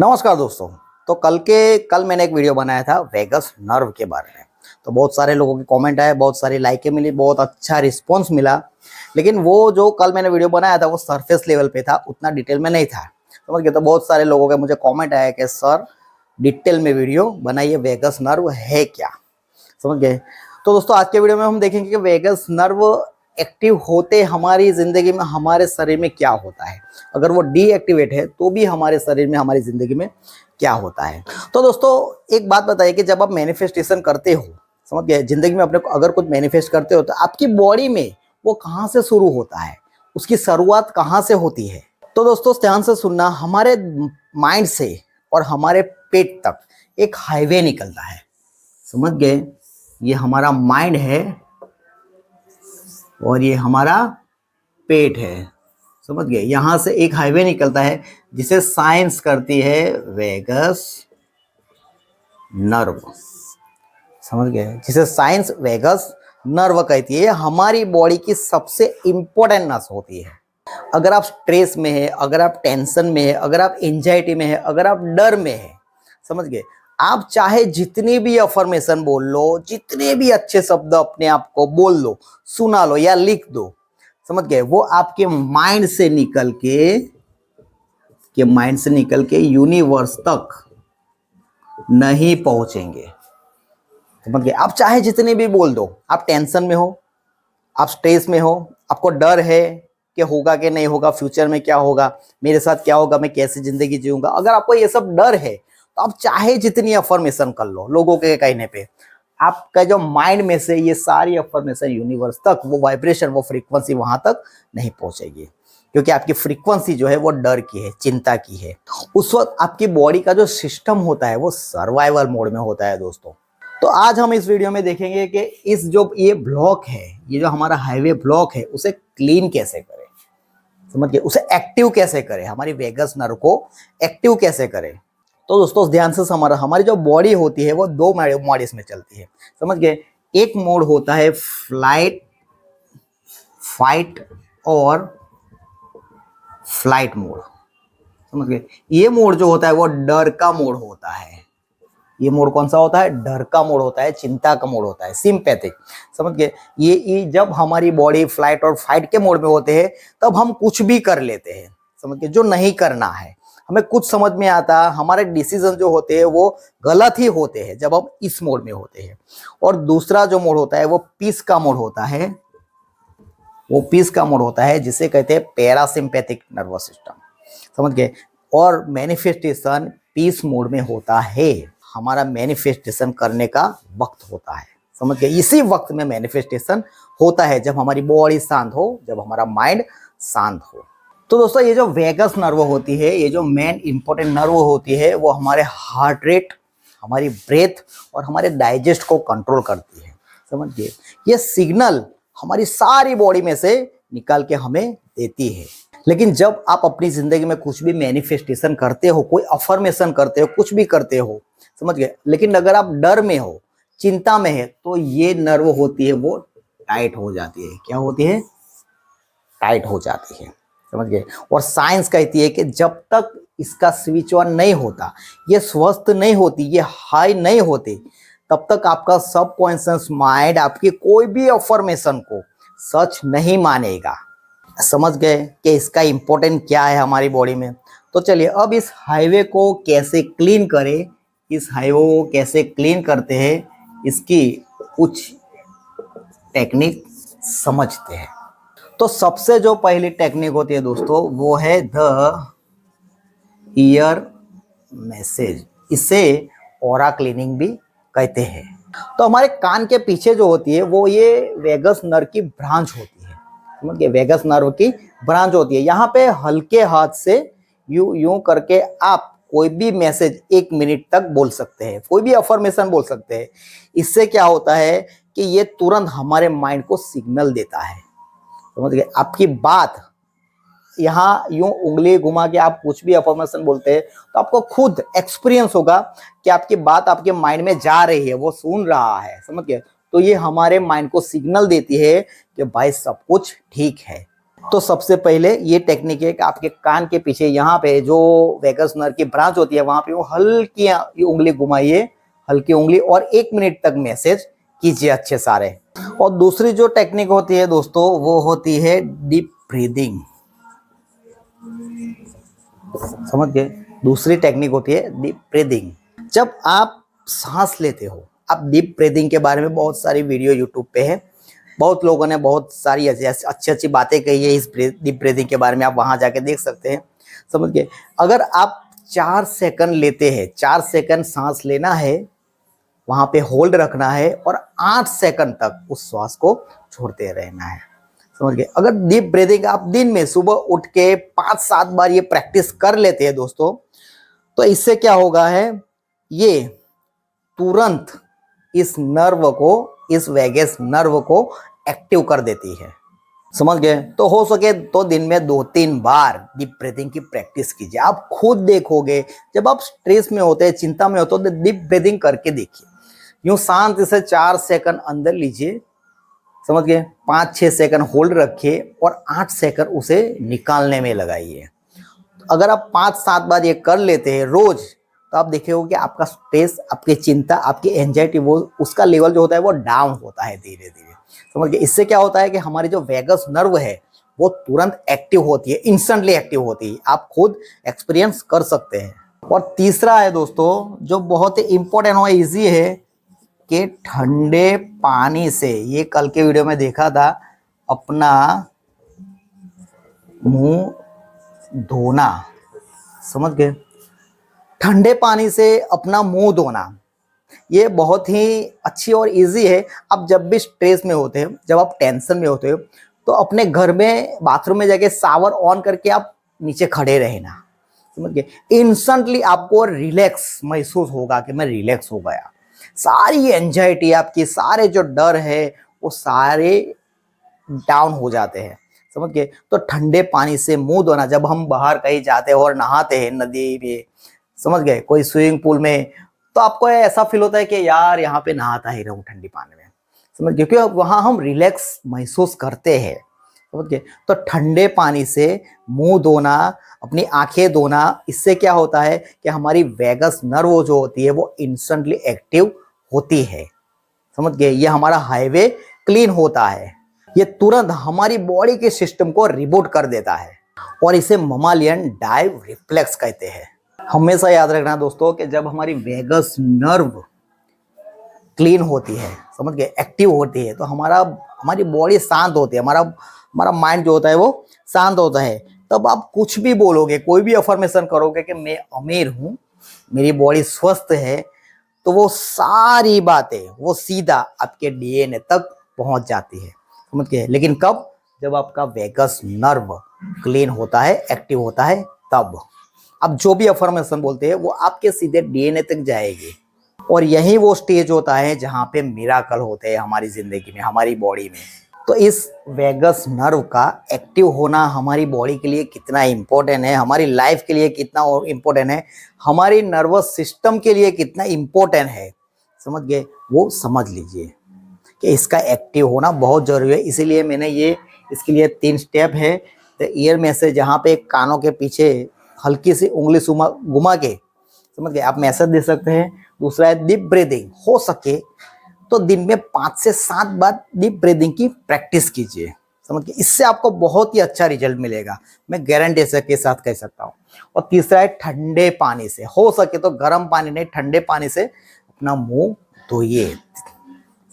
नमस्कार दोस्तों। तो कल मैंने एक वीडियो बनाया था वेगस नर्व के बारे में। तो बहुत सारे लोगों के कमेंट आए, बहुत सारी लाइकें मिली, बहुत अच्छा रिस्पांस मिला। लेकिन वो जो कल मैंने वीडियो बनाया था वो सरफेस लेवल पे था, उतना डिटेल में नहीं था। समझ गए? तो बहुत सारे लोगों के मुझे कमेंट आया कि सर डिटेल में वीडियो बनाइए, वेगस नर्व है क्या। समझ गए? तो दोस्तों आज के वीडियो में हम देखेंगे कि वेगस नर्व एक्टिव होते हमारी जिंदगी में हमारे शरीर में क्या होता है, अगर वो डीएक्टिवेट है तो भी हमारे शरीर में हमारी जिंदगी में क्या होता है। तो दोस्तों एक बात बताइए कि जब आप मैनिफेस्टेशन करते हो, समझ गए, जिंदगी में अपने को अगर कुछ मैनिफेस्ट करते हो तो आपकी बॉडी में वो कहाँ से शुरू होता है, उसकी शुरुआत कहाँ से होती है। तो दोस्तों ध्यान से सुनना, हमारे माइंड से और हमारे पेट तक एक हाईवे निकलता है। समझ गए? ये हमारा माइंड है और ये हमारा पेट है। समझ गए? यहां से एक हाईवे निकलता है जिसे साइंस करती है वेगस नर्व। समझ गए? जिसे साइंस वेगस नर्व कहती है। हमारी बॉडी की सबसे इंपॉर्टेंट नस होती है। अगर आप स्ट्रेस में है, अगर आप टेंशन में है, अगर आप एंजाइटी में है, अगर आप डर में है, समझ गए, आप चाहे जितनी भी अफर्मेशन बोल लो, जितने भी अच्छे शब्द अपने आप को बोल लो, सुना लो या लिख दो, समझ गए, वो आपके माइंड से निकल के यूनिवर्स तक नहीं पहुंचेंगे। समझ गए? आप चाहे जितने भी बोल दो, आप टेंशन में हो, आप स्ट्रेस में हो, आपको डर है कि होगा कि नहीं होगा, फ्यूचर में क्या होगा, मेरे साथ क्या होगा, मैं कैसे जिंदगी जीऊंगा, अगर आपको ये सब डर है तो आप चाहे जितनी अफर्मेशन कर लो लोगों के कहने पे, आपका जो माइंड में से ये सारी अफर्मेशन यूनिवर्स तक, वो वाइब्रेशन, वो फ्रीक्वेंसी वहां तक नहीं पहुंचेगी। क्योंकि आपकी फ्रीक्वेंसी जो है वो डर की है, चिंता की है। उस वक्त आपकी बॉडी का जो सिस्टम होता है वो सर्वाइवल मोड में होता है दोस्तों। तो आज हम इस वीडियो में देखेंगे कि इस जो ये ब्लॉक है, ये जो हमारा हाईवे ब्लॉक है, उसे क्लीन कैसे करें। समझ गए? उसे एक्टिव कैसे करें, हमारी वेगस नर्व को एक्टिव कैसे करें। तो दोस्तों ध्यान से हमारी जो बॉडी होती है वो दो मोड्स में चलती है। समझ गए? एक मोड होता है फ्लाइट, फाइट और फ्लाइट मोड। समझ गए? ये मोड जो होता है वो डर का मोड होता है। ये मोड कौन सा होता है? डर का मोड होता है, चिंता का मोड होता है, सिंपैथिक। समझ गए? ये जब हमारी बॉडी फ्लाइट और फाइट के मोड में होते हैं तब हम कुछ भी कर लेते हैं। समझ गए? जो नहीं करना है, हमें कुछ समझ में आता, हमारे डिसीजन जो होते हैं वो गलत ही होते हैं जब हम इस मोड में होते हैं। और दूसरा जो मोड होता है वो पीस का मोड होता है। वो पीस का मोड होता है जिसे कहते हैं पैरासिम्पैथिक नर्वस सिस्टम। समझ गए? और मैनिफेस्टेशन पीस मोड में होता है। हमारा मैनिफेस्टेशन करने का वक्त होता है। समझ गए? इसी वक्त में मैनिफेस्टेशन होता है जब हमारी बॉडी शांत हो, जब हमारा माइंड शांत हो। तो दोस्तों ये जो वेगस नर्व होती है, ये जो मेन इंपॉर्टेंट नर्व होती है, वो हमारे हार्ट रेट, हमारी ब्रेथ और हमारे डाइजेस्ट को कंट्रोल करती है। समझ गए? ये सिग्नल हमारी सारी बॉडी में से निकाल के हमें देती है। लेकिन जब आप अपनी जिंदगी में कुछ भी मैनिफेस्टेशन करते हो, कोई अफर्मेशन करते हो, कुछ भी करते हो, समझ गए, लेकिन अगर आप डर में हो, चिंता में है, तो ये नर्व होती है वो टाइट हो जाती है। क्या होती है? टाइट हो जाती है। समझ गए? और साइंस कहती है कि जब तक इसका स्विच ऑन नहीं होता, ये स्वस्थ नहीं होती, ये हाई नहीं होती, तब तक आपका सबकॉन्शियस माइंड आपकी कोई भी अफर्मेशन को सच नहीं मानेगा। समझ गए कि इसका इंपॉर्टेंट क्या है हमारी बॉडी में। तो चलिए अब इस हाईवे को कैसे क्लीन करें, इस हाईवे को कैसे क्लीन करते हैं, इसकी कुछ टेक्निक समझते हैं। तो सबसे जो पहली टेक्निक होती है दोस्तों वो है द ईयर मैसेज। इसे ऑरा क्लीनिंग भी कहते हैं। तो हमारे कान के पीछे जो होती है वो ये वेगस नर्व की ब्रांच होती है। समझ गए? वेगस नर्व की ब्रांच होती है। यहाँ पे हल्के हाथ से यूं यूं करके आप कोई भी मैसेज 1 मिनट तक बोल सकते हैं, कोई भी अफर्मेशन बोल सकते हैं। इससे क्या होता है कि ये तुरंत हमारे माइंड को सिग्नल देता है। समझ गए? आपकी बात यहाँ यूं उंगली घुमा के आप कुछ भी अफर्मेशन बोलते हैं तो आपको खुद एक्सपीरियंस होगा कि आपकी बात आपके माइंड में जा रही है, वो सुन रहा है। समझ गए? तो ये हमारे माइंड को सिग्नल देती है कि भाई सब कुछ ठीक है। तो सबसे पहले ये टेक्निक है कि आपके कान के पीछे यहाँ पे जो वेगस नर्व की ब्रांच होती है वहां पे वो हल्की उंगली घुमाइए, हल्की उंगली, और 1 मिनट तक मैसेज कीजिए अच्छे सारे। और दूसरी जो टेक्निक होती है दोस्तों वो होती है डीप ब्रीदिंग। समझ गए? दूसरी टेक्निक होती है डीप ब्रीदिंग। जब आप सांस लेते हो, आप डीप ब्रीदिंग के बारे में बहुत सारी वीडियो यूट्यूब पे है, बहुत लोगों ने बहुत सारी अच्छी अच्छी बातें कही है इस डीप ब्रीदिंग के बारे में, आप वहां जाके देख सकते हैं। समझ गए? अगर आप 4 सेकंड लेते हैं, 4 सेकंड सांस लेना है, वहां पे होल्ड रखना है और 8 सेकंड तक उस श्वास को छोड़ते रहना है। समझ गए? अगर डीप ब्रीदिंग आप दिन में सुबह उठ के 5-7 बार ये प्रैक्टिस कर लेते हैं दोस्तों, तो इससे क्या होगा है, ये तुरंत इस नर्व को, इस वेगस नर्व को एक्टिव कर देती है। समझ गए? तो हो सके तो दिन में 2-3 बार डीप ब्रीदिंग की प्रैक्टिस कीजिए। आप खुद देखोगे जब आप स्ट्रेस में होते हैं, चिंता में होते हो, तो डीप ब्रीदिंग करके देखिए। यूं शांति से 4 सेकंड अंदर लीजिए, समझ गए, 5-6 सेकंड होल्ड रखिए और 8 सेकंड उसे निकालने में लगाइए। अगर आप 5-7 बार ये कर लेते हैं रोज, तो आप देखेंगे कि आपका स्ट्रेस, आपकी चिंता, आपकी एंजाइटी, वो उसका लेवल जो होता है वो डाउन होता है धीरे धीरे। समझ गए? इससे क्या होता है कि हमारी जो वेगस नर्व है वो तुरंत एक्टिव होती है, इंस्टेंटली एक्टिव होती है। आप खुद एक्सपीरियंस कर सकते हैं। और तीसरा है दोस्तों जो बहुत ही इंपॉर्टेंट और इजी है कि ठंडे पानी से, ये कल के वीडियो में देखा था, अपना मुंह धोना। समझ गए? ठंडे पानी से अपना मुंह धोना, ये बहुत ही अच्छी और इजी है। आप जब भी स्ट्रेस में होते हैं, जब आप टेंशन में होते हो, तो अपने घर में बाथरूम में जाके शावर ऑन करके आप नीचे खड़े रहना। समझ गए? इंस्टेंटली आपको रिलैक्स महसूस होगा कि मैं रिलैक्स हो गया। सारी एंजाइटी आपकी, सारे जो डर है वो सारे डाउन हो जाते हैं। समझ गए? तो ठंडे पानी से मुंह धोना, जब हम बाहर कहीं जाते हैं और नहाते हैं नदी में, समझ गए, कोई स्विमिंग पूल में, तो आपको ऐसा फील होता है कि यार यहाँ पे नहाता ही रहूं ठंडी पानी में। समझ गए? क्योंकि वहां हम रिलैक्स महसूस करते हैं। समझ गए? तो ठंडे पानी से मुंह धोना, अपनी आंखें धोना, इससे क्या होता है कि हमारी वेगस नर्व जो होती है वो इंस्टेंटली एक्टिव होती है। समझ गए? ये हमारा हाईवे क्लीन होता है, ये तुरंत हमारी बॉडी के सिस्टम को रिबूट कर देता है, और इसे ममालियन डाइव रिफ्लेक्स कहते हैं। हमेशा याद रखना दोस्तों कि जब हमारी वेगस नर्व क्लीन होती है, समझ गए, एक्टिव होती है, तो हमारी बॉडी शांत होती है, हमारा माइंड जो होता है वो शांत होता है। तब आप कुछ भी बोलोगे, कोई भी अफर्मेशन करोगे कि मैं अमीर हूं, मेरी बॉडी स्वस्थ है, तो वो सारी बातें वो सीधा आपके डीएनए तक पहुंच जाती है। समझ गए? लेकिन कब? जब आपका वेगस नर्व क्लीन होता है, एक्टिव होता है, तब अब जो भी अफर्मेशन बोलते हैं वो आपके सीधे डीएनए तक जाएगी। और यही वो स्टेज होता है जहां पे मिराकल होते हैं हमारी जिंदगी में, हमारी बॉडी में। तो इस वेगस नर्व का एक्टिव होना हमारी बॉडी के लिए कितना इंपॉर्टेंट है, हमारी लाइफ के लिए कितना इंपॉर्टेंट है, हमारी नर्वस सिस्टम के लिए कितना इंपॉर्टेंट है, समझ गए, वो समझ लीजिए कि इसका एक्टिव होना बहुत जरूरी है। इसीलिए मैंने इसके लिए 3 स्टेप है। तो ईयर में से जहाँ पे कानों के पीछे हल्की सी उंगली घुमा के, समझ गए, आप मैसेज दे सकते हैं। दूसरा है डीप ब्रीदिंग, हो सके तो दिन में 5 से 7 बार डीप ब्रीदिंग की प्रैक्टिस कीजिए। समझ गए? इससे आपको बहुत ही अच्छा रिजल्ट मिलेगा, मैं गारंटी के साथ कह सकता हूँ। और तीसरा है ठंडे पानी से, हो सके तो गर्म पानी नहीं, ठंडे पानी से अपना मुंह धोइए।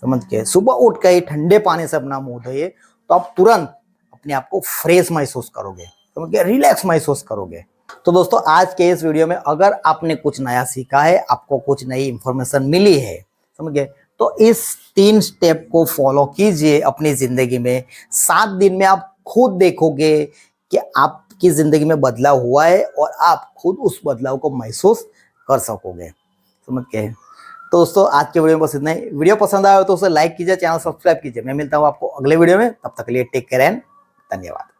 समझ गए? सुबह उठ के ही ठंडे पानी से अपना मुंह धोइए, तो आप तुरंत अपने आप को फ्रेश महसूस करोगे, समझ गए, रिलैक्स महसूस करोगे। तो दोस्तों आज के इस वीडियो में अगर आपने कुछ नया सीखा है, आपको कुछ नई इंफॉर्मेशन मिली है, समझ गए, तो इस 3 स्टेप को फॉलो कीजिए अपनी जिंदगी में। 7 दिन में आप खुद देखोगे कि आपकी जिंदगी में बदलाव हुआ है और आप खुद उस बदलाव को महसूस कर सकोगे। समझ गए? तो दोस्तों आज के वीडियो में बस इतना ही। वीडियो पसंद आया हो तो उसे लाइक कीजिए, चैनल सब्सक्राइब कीजिए। मैं मिलता हूँ आपको अगले वीडियो में, तब तक के लिए टेक केयर एंड धन्यवाद।